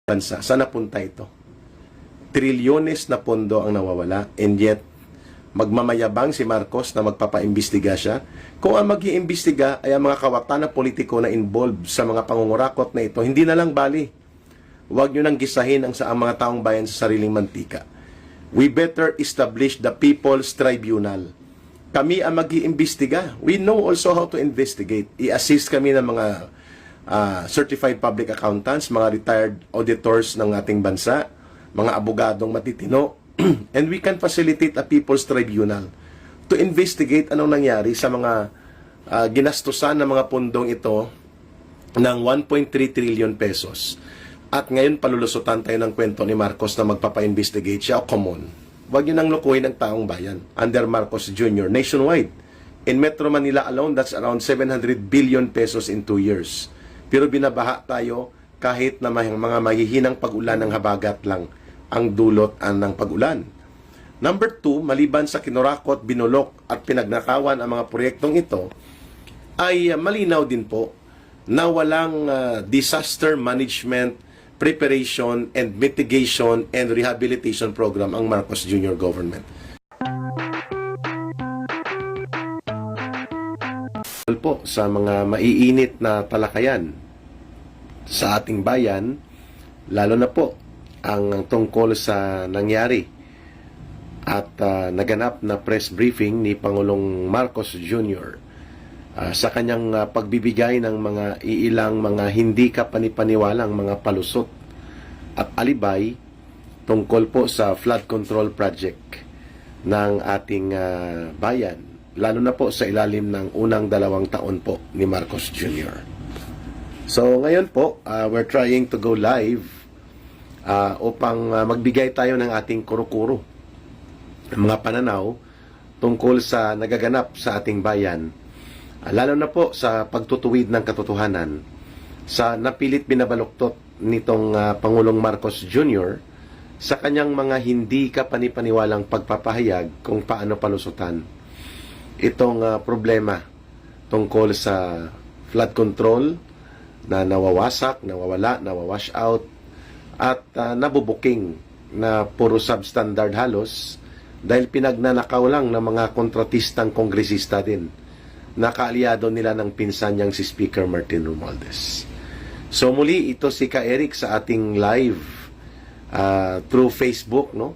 bansa. Saan napunta ito? Trilyones na pondo ang nawawala, and yet magmamayabang si Marcos na magpapaimbestiga siya. Kung ang mag-iimbestiga ay ang mga kawatan na politiko na involved sa mga pangungurakot na ito, hindi na lang bali. Huwag nyo nang gisahin ang sa mga taong bayan sa sariling mantika. We better establish the People's Tribunal. Kami ang mag-iimbestiga. We know also how to investigate. I-assist kami ng mga certified public accountants, mga retired auditors ng ating bansa, mga abogadong matitino, and we can facilitate a People's Tribunal to investigate anong nangyari sa mga ginastusan ng mga pundong ito ng 1.3 trillion pesos. At ngayon palulusutan tayo ng kwento ni Marcos na magpapa-investigate siya. Come on. Huwag yun ang lukuhin ng taong bayan under Marcos Jr. nationwide. In Metro Manila alone, that's around 700 billion pesos in 2 years. Pero binabaha tayo kahit na mga mahihinang pag-ulan ng habagat lang ang dulot ng pag-ulan. Number 2, maliban sa kinurakot, binulok at pinagnakawan ang mga proyektong ito, ay malinaw din po na walang disaster management, preparation, and mitigation and rehabilitation program ang Marcos Jr. government. Po sa mga maiinit na talakayan sa ating bayan, lalo na po ang tungkol sa nangyari at naganap na press briefing ni Pangulong Marcos Jr. Sa kanyang pagbibigay ng mga iilang mga hindi kapanipaniwalang mga palusot at alibay tungkol po sa flood control project ng ating bayan, lalo na po sa ilalim ng unang 2 taon po ni Marcos Jr. So ngayon po, we're trying to go live upang magbigay tayo ng ating kuro-kuro, mga pananaw tungkol sa nagaganap sa ating bayan, lalo na po sa pagtutuwid ng katotohanan sa napilit binabaluktot nitong Pangulong Marcos Jr. sa kanyang mga hindi kapanipaniwalang pagpapahayag kung paano palusutan itong problema tungkol sa flood control na nawawasak, nawawala, nawawash out, at nabubuking na puro substandard halos dahil pinagnanakaw lang ng mga kontratistang kongresista din na kaalyado nila ng pinsan niyang si Speaker Martin Romualdez. So muli ito si Ka Eric sa ating live through Facebook, no?